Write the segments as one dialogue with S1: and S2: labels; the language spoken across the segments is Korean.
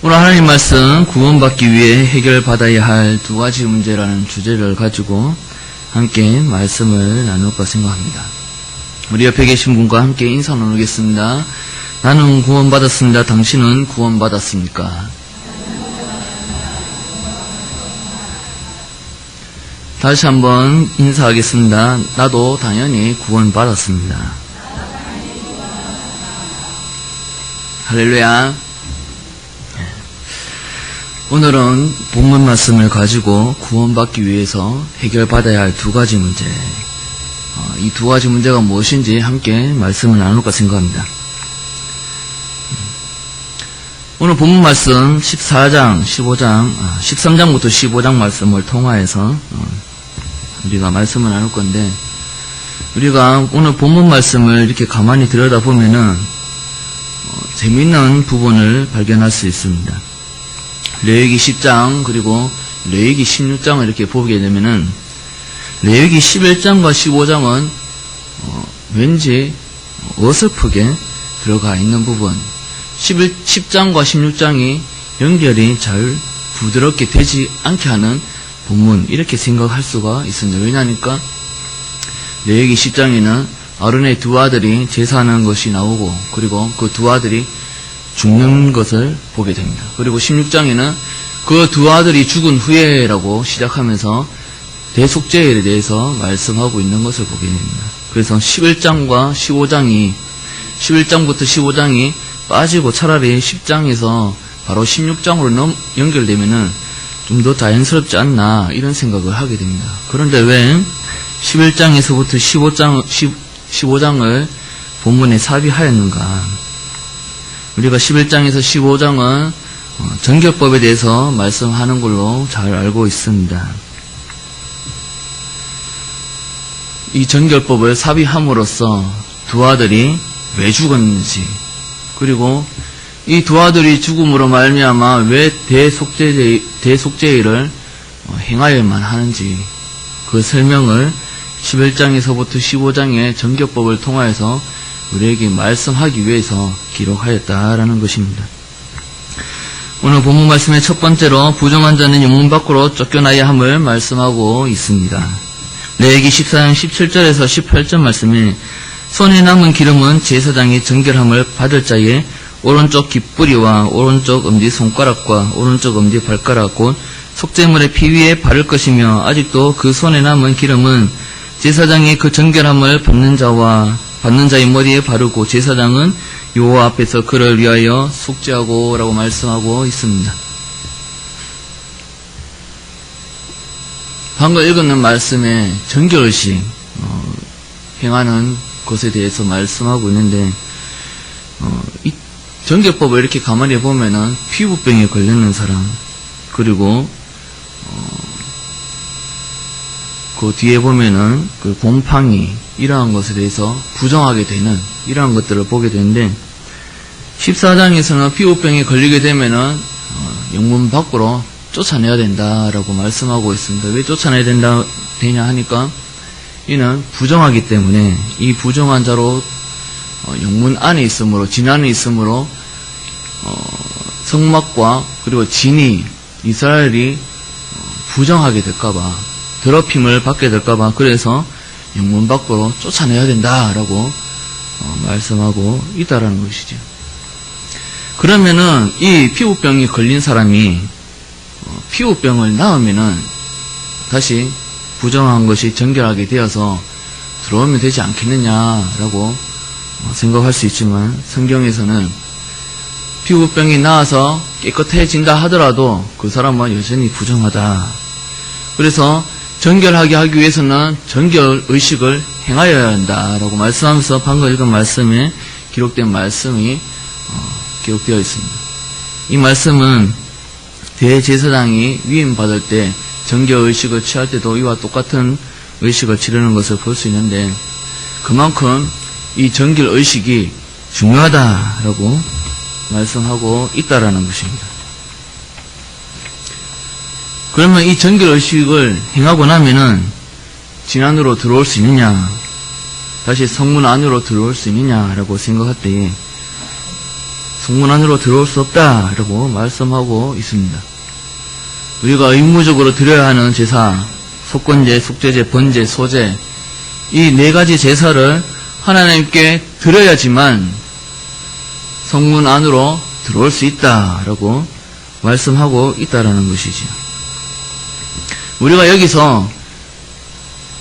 S1: 오늘 하나님 말씀 구원받기 위해 해결받아야 할 두 가지 문제라는 주제를 가지고 함께 말씀을 나눌까 생각합니다. 우리 옆에 계신 분과 함께 인사 나누겠습니다. 나는 구원받았습니다. 당신은 구원받았습니까? 다시 한번 인사하겠습니다. 나도 당연히 구원받았습니다. 할렐루야. 오늘은 본문 말씀을 가지고 구원받기 위해서 해결받아야 할 두 가지 문제, 이 두 가지 문제가 무엇인지 함께 말씀을 나눌까 생각합니다. 오늘 본문 말씀 14장, 15장, 13장부터 15장 말씀을 통하여서 우리가 말씀을 나눌 건데, 우리가 오늘 본문 말씀을 이렇게 가만히 들여다보면은 재미있는 부분을 발견할 수 있습니다. 레위기 10장 그리고 레위기 16장을 이렇게 보게 되면은 레위기 11장과 15장은 왠지 어설프게 들어가 있는 부분, 10장과 16장이 연결이 잘 부드럽게 되지 않게 하는 본문, 이렇게 생각할 수가 있습니다. 왜냐하니까 레위기 10장에는 아론의 두 아들이 제사하는 것이 나오고, 그리고 그 두 아들이 죽는 것을 보게 됩니다. 그리고 16장에는 그 두 아들이 죽은 후에라고 시작하면서 대속죄에 대해서 말씀하고 있는 것을 보게 됩니다. 그래서 11장과 15장이, 11장부터 15장이 빠지고 차라리 10장에서 바로 16장으로 연결되면은 좀 더 자연스럽지 않나, 이런 생각을 하게 됩니다. 그런데 왜 11장에서부터 15장을 본문에 삽입하였는가? 우리가 11장에서 15장은 정결법에 대해서 말씀하는 걸로 잘 알고 있습니다. 이 정결법을 삽입함으로써 두 아들이 왜 죽었는지, 그리고 이 두 아들이 죽음으로 말미암아 왜 대속죄를 행하여야만 하는지, 그 설명을 11장에서부터 15장의 정결법을 통하여서 우리에게 말씀하기 위해서 기록하였다라는 것입니다. 오늘 본문 말씀의 첫 번째로 부정한 자는 영문 밖으로 쫓겨나야 함을 말씀하고 있습니다. 레위기 14장 17절에서 18절 말씀에 손에 남은 기름은 제사장이 정결함을 받을 자의 오른쪽 깃뿌리와 오른쪽 엄지손가락과 오른쪽 엄지발가락 곧 속죄물의 피 위에 바를 것이며, 아직도 그 손에 남은 기름은 제사장이 그 정결함을 받는 자의 머리에 바르고 제사장은 여호와 앞에서 그를 위하여 속죄하고 라고 말씀하고 있습니다. 방금 읽은 말씀에 정결의식 행하는 것에 대해서 말씀하고 있는데, 이 정결법을 이렇게 가만히 보면은 피부병에 걸리는 사람, 그리고 그 뒤에 보면은 그 곰팡이, 이러한 것에 대해서 부정하게 되는 이러한 것들을 보게 되는데, 14장에서는 피부병에 걸리게 되면은 영문 밖으로 쫓아내야 된다라고 말씀하고 있습니다. 왜 쫓아내야 되냐 하니까, 이는 부정하기 때문에 이 부정한 자로 영문 안에 있으므로, 진 안에 있으므로 성막과 그리고 진이 이스라엘이 부정하게 될까봐, 더럽힘을 받게 될까봐, 그래서 영문 밖으로 쫓아내야 된다라고 말씀하고 있다라는 것이죠. 그러면은 이 피부병이 걸린 사람이 피부병을 나으면은 다시 부정한 것이 정결하게 되어서 들어오면 되지 않겠느냐라고 생각할 수 있지만, 성경에서는 피부병이 나아서 깨끗해진다 하더라도 그 사람은 여전히 부정하다. 그래서 정결하게 하기 위해서는 정결의식을 행하여야 한다라고 말씀하면서 방금 읽은 말씀에 기록된 말씀이 기록되어 있습니다. 이 말씀은 대제사장이 위임받을 때 정결의식을 취할 때도 이와 똑같은 의식을 치르는 것을 볼 수 있는데, 그만큼 이 정결의식이 중요하다라고 말씀하고 있다라는 것입니다. 그러면 이 정결의식을 행하고 나면은 진 안으로 들어올 수 있느냐, 다시 성문 안으로 들어올 수 있느냐라고 생각할 때에 성문 안으로 들어올 수 없다라고 말씀하고 있습니다. 우리가 의무적으로 드려야 하는 제사, 속건제, 속죄제, 번제, 소제, 이 네 가지 제사를 하나님께 드려야지만 성문 안으로 들어올 수 있다라고 말씀하고 있다라는 것이지요. 우리가 여기서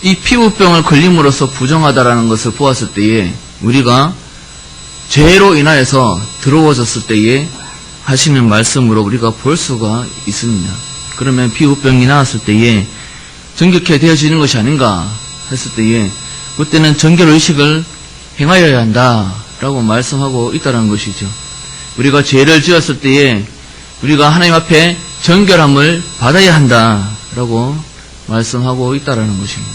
S1: 이 피부병을 걸림으로써 부정하다라는 것을 보았을 때에 우리가 죄로 인하여서 더러워졌을 때에 하시는 말씀으로 우리가 볼 수가 있습니다. 그러면 피부병이 나왔을 때에 정결케 되어지는 것이 아닌가 했을 때에 그때는 정결의식을 행하여야 한다라고 말씀하고 있다는 것이죠. 우리가 죄를 지었을 때에 우리가 하나님 앞에 정결함을 받아야 한다라고 말씀하고 있다는 것입니다.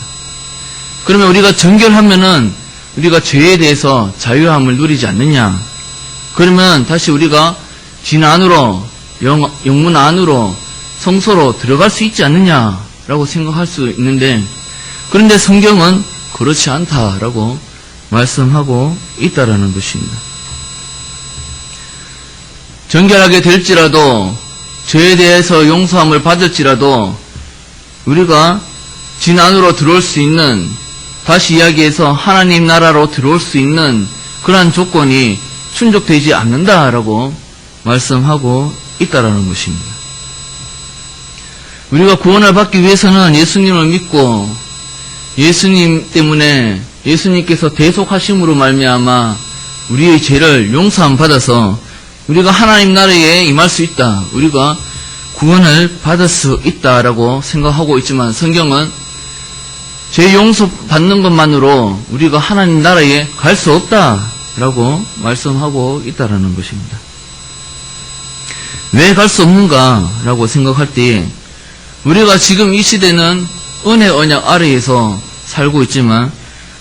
S1: 그러면 우리가 정결하면은 우리가 죄에 대해서 자유함을 누리지 않느냐? 그러면 다시 우리가 진 안으로, 영문 안으로, 성소로 들어갈 수 있지 않느냐라고 생각할 수 있는데, 그런데 성경은 그렇지 않다라고 말씀하고 있다라는 것입니다. 정결하게 될지라도, 죄에 대해서 용서함을 받을지라도, 우리가 진 안으로 들어올 수 있는, 다시 이야기해서 하나님 나라로 들어올 수 있는 그러한 조건이 충족되지 않는다라고 말씀하고 있다라는 것입니다. 우리가 구원을 받기 위해서는 예수님을 믿고 예수님 때문에 예수님께서 대속하심으로 말미암아 우리의 죄를 용서함 받아서 우리가 하나님 나라에 임할 수 있다. 우리가 구원을 받을 수 있다라고 생각하고 있지만 성경은 죄 용서 받는 것만으로 우리가 하나님 나라에 갈 수 없다라고 말씀하고 있다라는 것입니다. 왜 갈 수 없는가라고 생각할 때에 우리가 지금 이 시대는 은혜 언약 아래에서 살고 있지만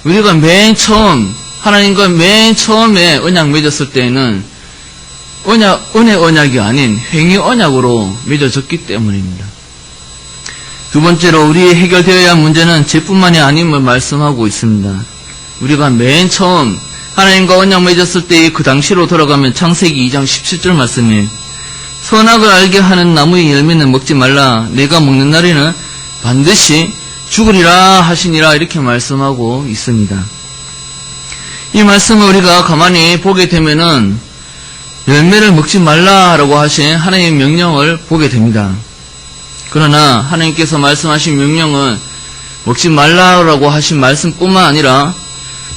S1: 우리가 맨 처음 하나님과 맨 처음에 언약 맺었을 때에는 은혜 언약이 아닌 행위 언약으로 맺어졌기 때문입니다. 두 번째로 우리 해결되어야 할 문제는 죄뿐만이 아님을 말씀하고 있습니다. 우리가 맨 처음 하나님과 언약 맺었을 때의 그 당시로 돌아가면 창세기 2장 17절 말씀에 선악을 알게 하는 나무의 열매는 먹지 말라. 내가 먹는 날에는 반드시 죽으리라 하시니라 이렇게 말씀하고 있습니다. 이 말씀을 우리가 가만히 보게 되면은 열매를 먹지 말라라고 하신 하나님의 명령을 보게 됩니다. 그러나 하나님께서 말씀하신 명령은 먹지 말라라고 하신 말씀뿐만 아니라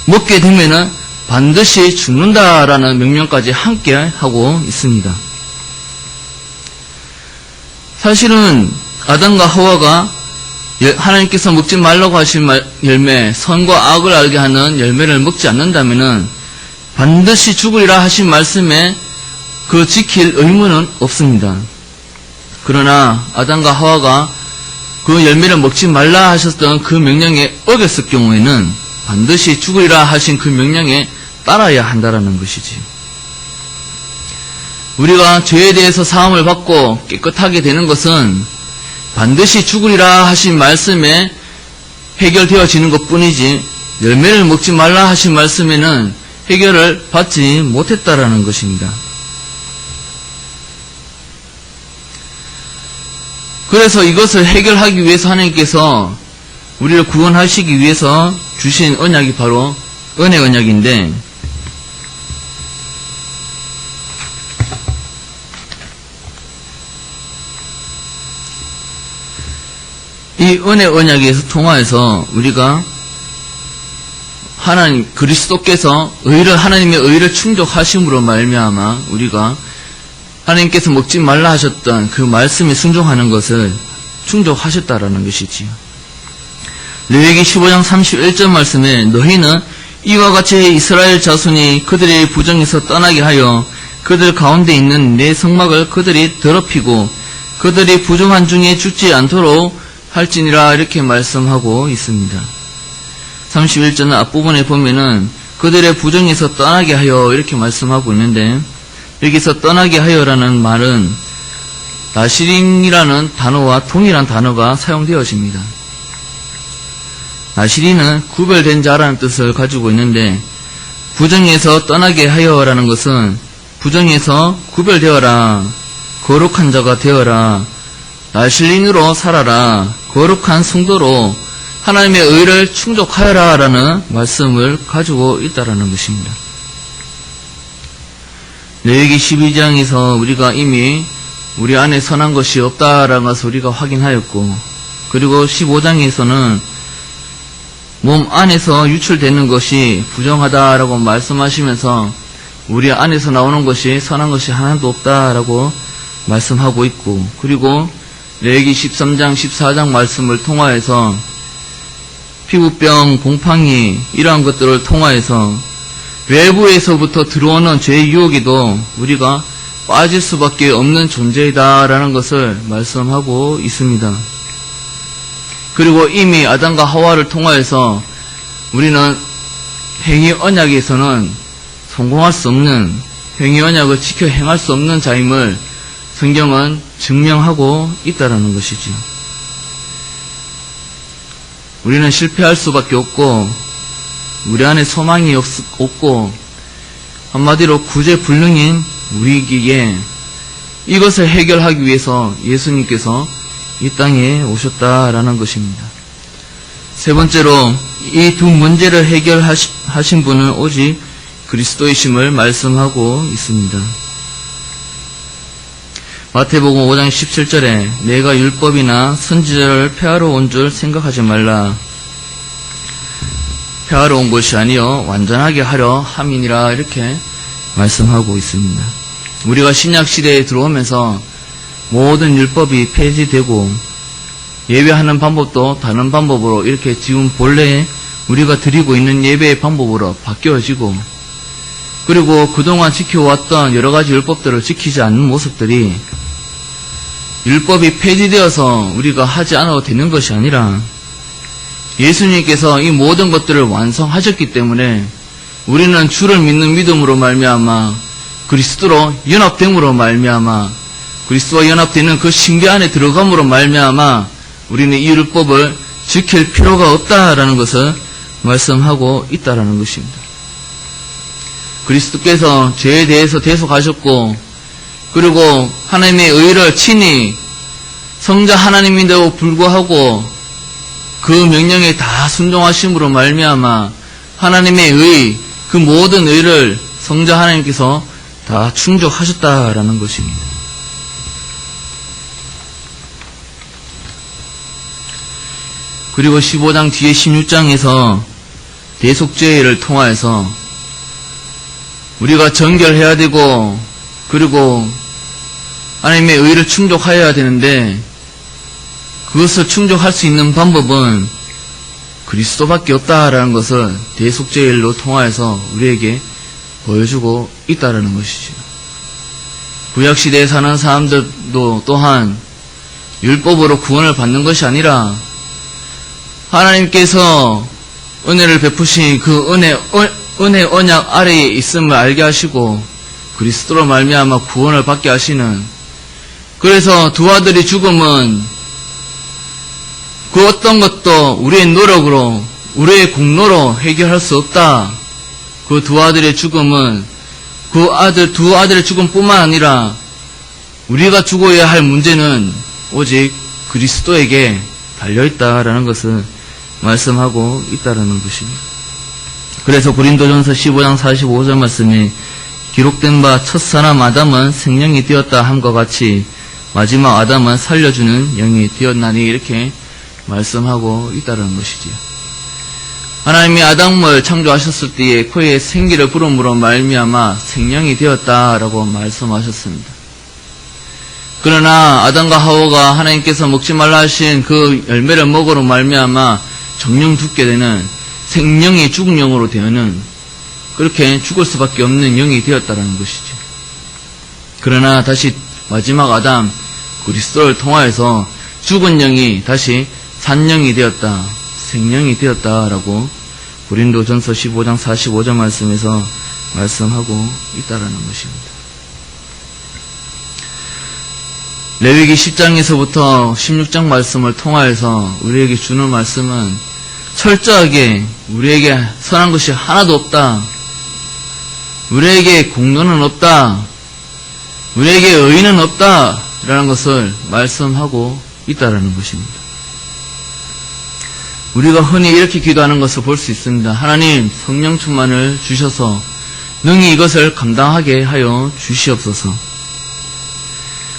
S1: 먹게 되면은 반드시 죽는다라는 명령까지 함께 하고 있습니다. 사실은 아담과 하와가 하나님께서 먹지 말라고 하신 열매, 선과 악을 알게 하는 열매를 먹지 않는다면은 반드시 죽으리라 하신 말씀에 그 지킬 의무는 없습니다. 그러나 아담과 하와가 그 열매를 먹지 말라 하셨던 그 명령에 어겼을 경우에는 반드시 죽으리라 하신 그 명령에 따라야 한다라는 것이지. 우리가 죄에 대해서 사함을 받고 깨끗하게 되는 것은 반드시 죽으리라 하신 말씀에 해결되어지는 것뿐이지 열매를 먹지 말라 하신 말씀에는 해결을 받지 못했다라는 것입니다. 그래서 이것을 해결하기 위해서 하나님께서 우리를 구원하시기 위해서 주신 언약이 바로 은혜 언약인데, 이 은혜 언약에서 통하여서 우리가 하나님 그리스도께서 하나님의 의를 충족하심으로 말미암아 우리가 하나님께서 먹지 말라 하셨던 그 말씀에 순종하는 것을 충족하셨다라는 것이지요. 레위기 15장 31절 말씀에 너희는 이와 같이 이스라엘 자손이 그들의 부정에서 떠나게 하여 그들 가운데 있는 내 성막을 그들이 더럽히고 그들이 부정한 중에 죽지 않도록 할지니라 이렇게 말씀하고 있습니다. 31절은 앞부분에 보면은 그들의 부정에서 떠나게 하여 이렇게 말씀하고 있는데, 여기서 떠나게 하여라는 말은 나시린이라는 단어와 동일한 단어가 사용되어집니다. 나시린은 구별된 자라는 뜻을 가지고 있는데, 부정에서 떠나게 하여라는 것은 부정에서 구별되어라. 거룩한 자가 되어라. 날신인으로 살아라. 거룩한 성도로 하나님의 의를 충족하여라 라는 말씀을 가지고 있다라는 것입니다. 레위기 12장에서 우리가 이미 우리 안에 선한 것이 없다라는 것을 우리가 확인하였고, 그리고 15장에서는 몸 안에서 유출되는 것이 부정하다라고 말씀하시면서 우리 안에서 나오는 것이 선한 것이 하나도 없다라고 말씀하고 있고, 그리고 레위기 13장 14장 말씀을 통하여서 피부병, 곰팡이 이러한 것들을 통하여서 외부에서부터 들어오는 죄의 유혹에도 우리가 빠질 수밖에 없는 존재이다라는 것을 말씀하고 있습니다. 그리고 이미 아담과 하와를 통하여서 우리는 행위 언약에서는 성공할 수 없는, 행위 언약을 지켜 행할 수 없는 자임을 성경은 증명하고 있다라는 것이지요. 우리는 실패할 수밖에 없고 우리 안에 소망이 없고 한마디로 구제불능인 우리에게 이것을 해결하기 위해서 예수님께서 이 땅에 오셨다라는 것입니다. 세 번째로 이 두 문제를 해결하신 분은 오직 그리스도이심을 말씀하고 있습니다. 마태복음 5장 17절에 내가 율법이나 선지자를 폐하러 온 줄 생각하지 말라. 폐하러 온 것이 아니요 완전하게 하려 함이니라 이렇게 말씀하고 있습니다. 우리가 신약시대에 들어오면서 모든 율법이 폐지되고 예배하는 방법도 다른 방법으로 이렇게 지금 본래 우리가 드리고 있는 예배의 방법으로 바뀌어지고, 그리고 그동안 지켜왔던 여러가지 율법들을 지키지 않는 모습들이 율법이 폐지되어서 우리가 하지 않아도 되는 것이 아니라 예수님께서 이 모든 것들을 완성하셨기 때문에 우리는 주를 믿는 믿음으로 말미암아 그리스도로 연합됨으로 말미암아 그리스도와 연합되는 그 신비 안에 들어감으로 말미암아 우리는 이 율법을 지킬 필요가 없다라는 것을 말씀하고 있다라는 것입니다. 그리스도께서 죄에 대해서 대속하셨고, 그리고 하나님의 의를 친히 성자 하나님인데도 불구하고 그 명령에 다 순종하심으로 말미암아 하나님의 의, 그 모든 의를 성자 하나님께서 다 충족하셨다라는 것입니다. 그리고 15장 뒤에 16장에서 대속죄를 통하여서 우리가 정결해야 되고, 그리고 하나님의 의를 충족하여야 되는데 그것을 충족할 수 있는 방법은 그리스도밖에 없다라는 것을 대속죄일로 통하여서 우리에게 보여주고 있다라는 것이죠. 구약시대에 사는 사람들도 또한 율법으로 구원을 받는 것이 아니라 하나님께서 은혜를 베푸신 그 은혜 언약 아래에 있음을 알게 하시고 그리스도로 말미암아 구원을 받게 하시는, 그래서 두 아들의 죽음은 그 어떤 것도 우리의 노력으로 우리의 공로로 해결할 수 없다. 그 두 아들의 죽음은 두 아들의 죽음뿐만 아니라 우리가 죽어야 할 문제는 오직 그리스도에게 달려있다라는 것을 말씀하고 있다라는 것입니다. 그래서 고린도전서 15장 45절 말씀이 기록된 바 첫사람 아담은 생명이 되었다 함과 같이 마지막 아담은 살려주는 영이 되었나니 이렇게 말씀하고 있다는 것이지요. 하나님이 아담을 창조하셨을 때에 그의 생기를 부름으로 말미암아 생명이 되었다라고 말씀하셨습니다. 그러나 아담과 하와가 하나님께서 먹지 말라 하신 그 열매를 먹으로 말미암아 정령 죽게 되는 생명이 죽은 영으로 되어는 그렇게 죽을 수밖에 없는 영이 되었다는 것이죠. 그러나 다시 마지막 아담 그리스도를 통하여서 죽은 영이 다시 산 영이 되었다, 생명이 되었다라고 고린도전서 15장 45절 말씀에서 말씀하고 있다라는 것입니다. 레위기 10장에서부터 16장 말씀을 통하여서 우리에게 주는 말씀은 철저하게 우리에게 선한 것이 하나도 없다, 우리에게 공로는 없다, 우리에게 의인은 없다라는 것을 말씀하고 있다라는 것입니다. 우리가 흔히 이렇게 기도하는 것을 볼 수 있습니다. 하나님, 성령 충만을 주셔서 능히 이것을 감당하게 하여 주시옵소서.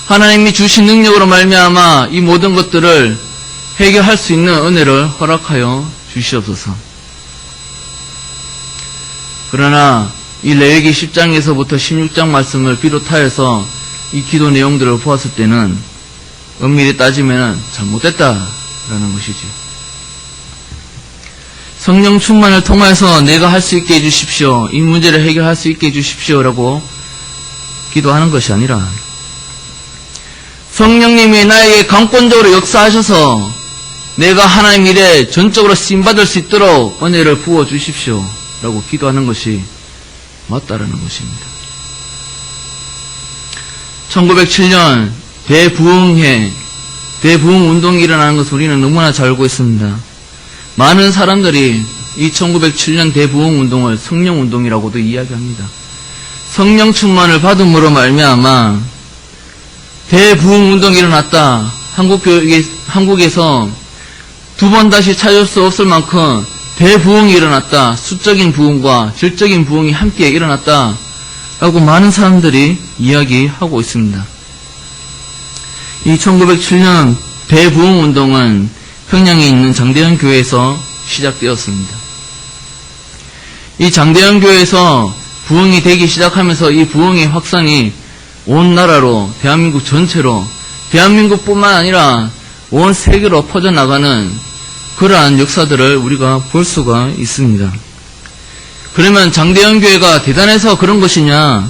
S1: 하나님이 주신 능력으로 말미암아 이 모든 것들을 해결할 수 있는 은혜를 허락하여 주시옵소서. 그러나 이 레위기 10장에서부터 16장 말씀을 비롯하여서 이 기도 내용들을 보았을 때는 엄밀히 따지면 잘못됐다라는 것이지. 성령 충만을 통해서 내가 할 수 있게 해주십시오. 이 문제를 해결할 수 있게 해주십시오라고 기도하는 것이 아니라 성령님이 나에게 강권적으로 역사하셔서 내가 하나님 일에 전적으로 쓰임받을 수 있도록 은혜를 부어주십시오 라고 기도하는 것이 맞다라는 것입니다. 1907년 대부흥회, 대부흥운동이 일어나는 것을 우리는 너무나 잘 알고 있습니다. 많은 사람들이 이 1907년 대부흥운동을 성령운동이라고도 이야기합니다. 성령 충만을 받음으로 말미암아 대부흥운동이 일어났다. 한국에서 두 번 다시 찾을 수 없을 만큼 대부흥이 일어났다. 수적인 부흥과 질적인 부흥이 함께 일어났다. 라고 많은 사람들이 이야기하고 있습니다. 이 1907년 대부흥운동은 평양에 있는 장대현 교회에서 시작되었습니다. 이 장대현 교회에서 부흥이 되기 시작하면서 이 부흥의 확산이 온 나라로, 대한민국 전체로, 대한민국뿐만 아니라 온 세계로 퍼져나가는 그러한 역사들을 우리가 볼 수가 있습니다. 그러면 장대현 교회가 대단해서 그런 것이냐?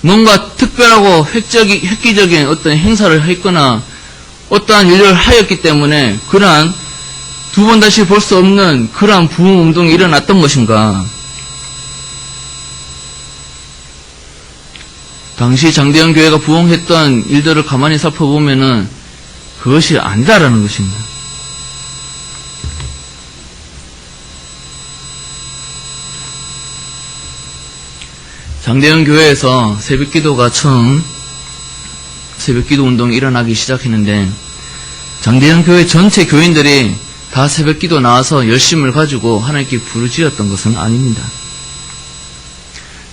S1: 뭔가 특별하고 획기적인 어떤 행사를 했거나 어떠한 일을 하였기 때문에 그러한 두 번 다시 볼 수 없는 그러한 부흥운동이 일어났던 것인가? 당시 장대현 교회가 부흥했던 일들을 가만히 살펴보면은 그것이 아니다라는 것입니다. 장대현 교회에서 새벽기도가 처음 새벽기도 운동이 일어나기 시작했는데 장대현 교회 전체 교인들이 다 새벽기도 나와서 열심을 가지고 하나님께 부르짖었던 것은 아닙니다.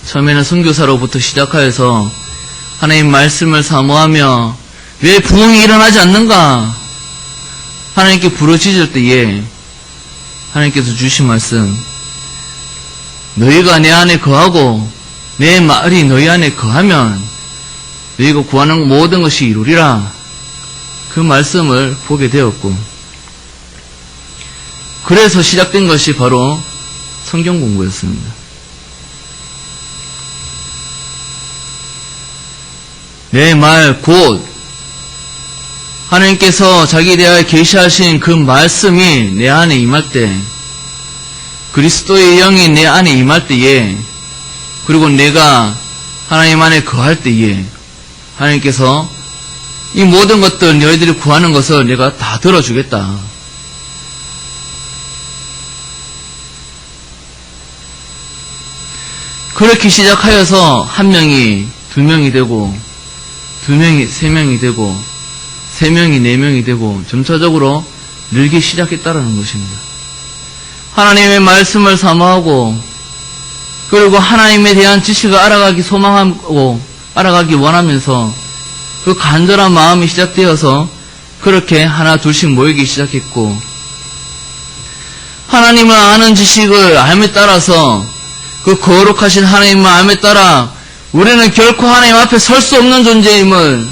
S1: 처음에는 선교사로부터 시작하여서 하나님 말씀을 사모하며 왜 부흥이 일어나지 않는가? 하나님께 부르짖을 때에 하나님께서 주신 말씀, 너희가 내 안에 거하고 내 말이 너희 안에 거하면 너희가 구하는 모든 것이 이루리라. 그 말씀을 보게 되었고, 그래서 시작된 것이 바로 성경 공부였습니다. 내 말 곧 하나님께서 자기에 대하여 계시하신 그 말씀이 내 안에 임할 때, 그리스도의 영이 내 안에 임할 때에, 그리고 내가 하나님 안에 거할 때에 하나님께서 이 모든 것들 너희들이 구하는 것을 내가 다 들어주겠다. 그렇게 시작하여서 한 명이 두 명이 되고, 두 명이 세 명이 되고, 세 명이 네 명이 되고 점차적으로 늘기 시작했다라는 것입니다. 하나님의 말씀을 사모하고, 그리고 하나님에 대한 지식을 알아가기 소망하고 알아가기 원하면서 그 간절한 마음이 시작되어서 그렇게 하나 둘씩 모이기 시작했고, 하나님을 아는 지식을 암에 따라서 그 거룩하신 하나님의 암에 따라 우리는 결코 하나님 앞에 설 수 없는 존재임을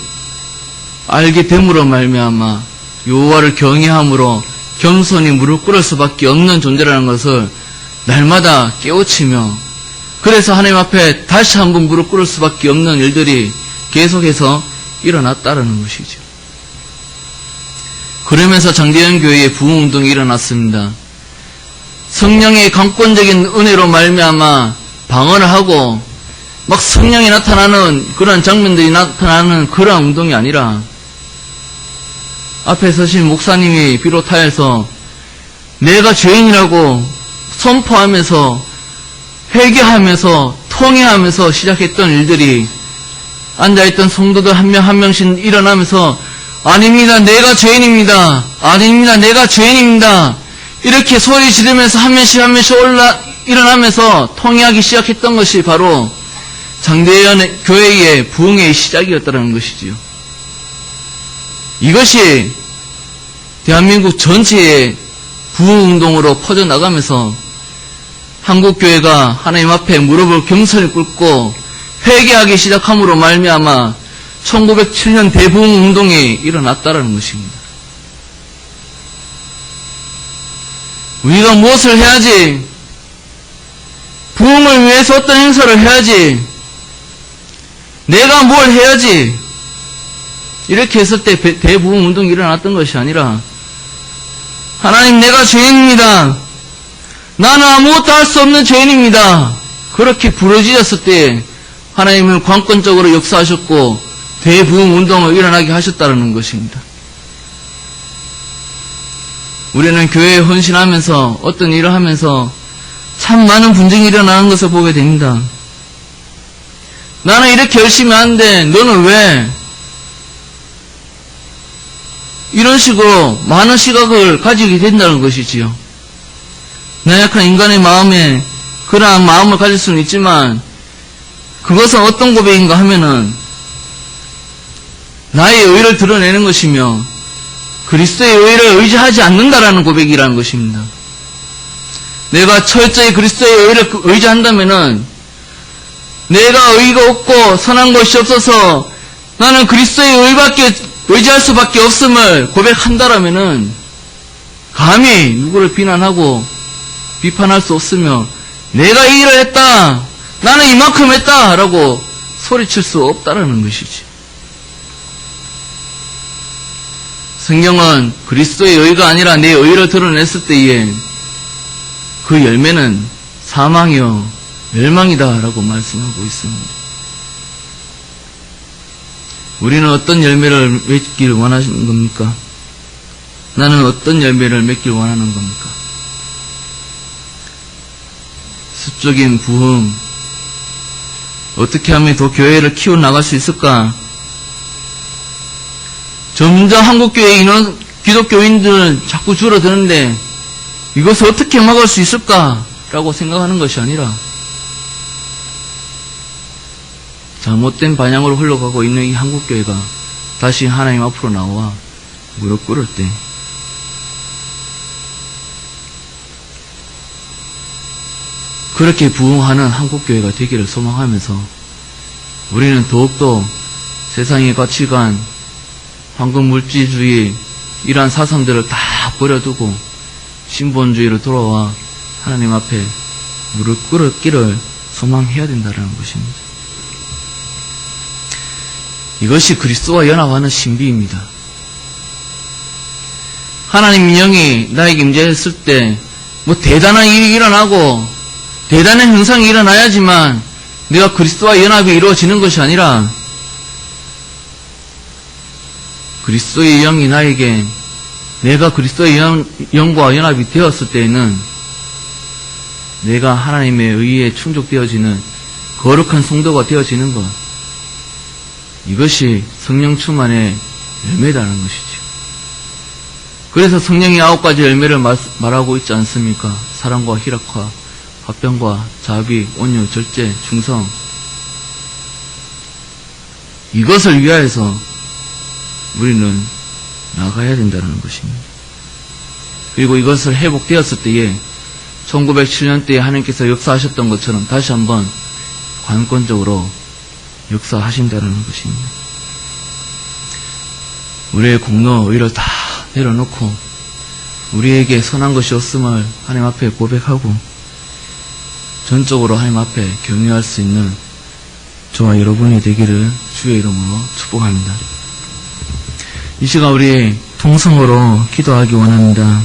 S1: 알게 됨으로 말미암아 여호와를 경외함으로 겸손히 무릎 꿇을 수밖에 없는 존재라는 것을 날마다 깨우치며, 그래서 하나님 앞에 다시 한번 무릎 꿇을 수밖에 없는 일들이 계속해서 일어났다는 것이죠. 그러면서 장대현 교회의 부흥운동이 일어났습니다. 성령의 강권적인 은혜로 말미암아 방언을 하고 막 성령이 나타나는 그런 장면들이 나타나는 그런 운동이 아니라, 앞에 서신 목사님이 비롯하여서 내가 죄인이라고 선포하면서 회개하면서 통회하면서 시작했던 일들이 앉아있던 성도들 한 명 한 명씩 일어나면서 아닙니다, 내가 죄인입니다. 아닙니다, 내가 죄인입니다. 이렇게 소리 지르면서 한 명씩 한 명씩 일어나면서 통회하기 시작했던 것이 바로 장대현 교회의 부흥의 시작이었다는 것이지요. 이것이 대한민국 전체의 부흥운동으로 퍼져나가면서 한국교회가 하나님 앞에 무릎을 경건히 꿇고 회개하기 시작함으로 말미암아 1907년 대부흥운동이 일어났다는 것입니다. 우리가 무엇을 해야지? 부흥을 위해서 어떤 행사를 해야지? 내가 뭘 해야지? 이렇게 했을 때 대부흥운동이 일어났던 것이 아니라 하나님, 내가 죄인입니다. 나는 아무것도 할 수 없는 죄인입니다. 그렇게 부르짖었을 때 하나님은 관건적으로 역사하셨고 대부흥운동을 일어나게 하셨다는 것입니다. 우리는 교회에 헌신하면서 어떤 일을 하면서 참 많은 분쟁이 일어나는 것을 보게 됩니다. 나는 이렇게 열심히 하는데 너는 왜 이런 식으로 많은 시각을 가지게 된다는 것이지요. 나약한 인간의 마음에 그러한 마음을 가질 수는 있지만 그것은 어떤 고백인가 하면은 나의 의를 드러내는 것이며 그리스도의 의를 의지하지 않는다라는 고백이라는 것입니다. 내가 철저히 그리스도의 의를 의지한다면은 내가 의가 없고 선한 것이 없어서 나는 그리스도의 의밖에 의지할 수밖에 없음을 고백한다라면은 감히 누구를 비난하고 비판할 수 없으며 내가 이 일을 했다, 나는 이만큼 했다 라고 소리칠 수 없다라는 것이지. 성경은 그리스도의 의가 아니라 내 의를 드러냈을 때에 그 열매는 사망이요 멸망이다 라고 말씀하고 있습니다. 우리는 어떤 열매를 맺길 원하시는 겁니까? 나는 어떤 열매를 맺길 원하는 겁니까? 수적인 부흥, 어떻게 하면 더 교회를 키워나갈 수 있을까? 점점 한국교회 인원, 기독교인들은 자꾸 줄어드는데 이것을 어떻게 막을 수 있을까? 라고 생각하는 것이 아니라 잘못된 방향으로 흘러가고 있는 이 한국교회가 다시 하나님 앞으로 나와 무릎 꿇을 때 그렇게 부흥하는 한국교회가 되기를 소망하면서 우리는 더욱더 세상의 가치관, 황금물질주의 이러한 사상들을 다 버려두고 신본주의로 돌아와 하나님 앞에 무릎 꿇기를 소망해야 된다는 것입니다. 이것이 그리스도와 연합하는 신비입니다. 하나님 영이 나에게 임재했을 때 뭐 대단한 일이 일어나고 대단한 현상이 일어나야지만 내가 그리스도와 연합이 이루어지는 것이 아니라 그리스도의 영이 나에게 내가 그리스도의 영과 연합이 되었을 때에는 내가 하나님의 의에 충족되어지는 거룩한 성도가 되어지는 것, 이것이 성령 충만의 열매라는 것이죠. 그래서 성령이 9가지 열매를 말하고 있지 않습니까? 사랑과 희락과 화평과 자비, 온유, 절제, 충성. 이것을 위하여서 우리는 나가야 된다는 것입니다. 그리고 이것을 회복되었을 때에 1907년대에 하나님께서 역사하셨던 것처럼 다시 한번 관건적으로 역사하신다는 것입니다. 우리의 공로, 의를 다 내려놓고 우리에게 선한 것이 없음을 하나님 앞에 고백하고 전적으로 하나님 앞에 경유할 수 있는 저와 여러분이 되기를 주의 이름으로 축복합니다. 이 시간 우리 통성으로 기도하기 원합니다.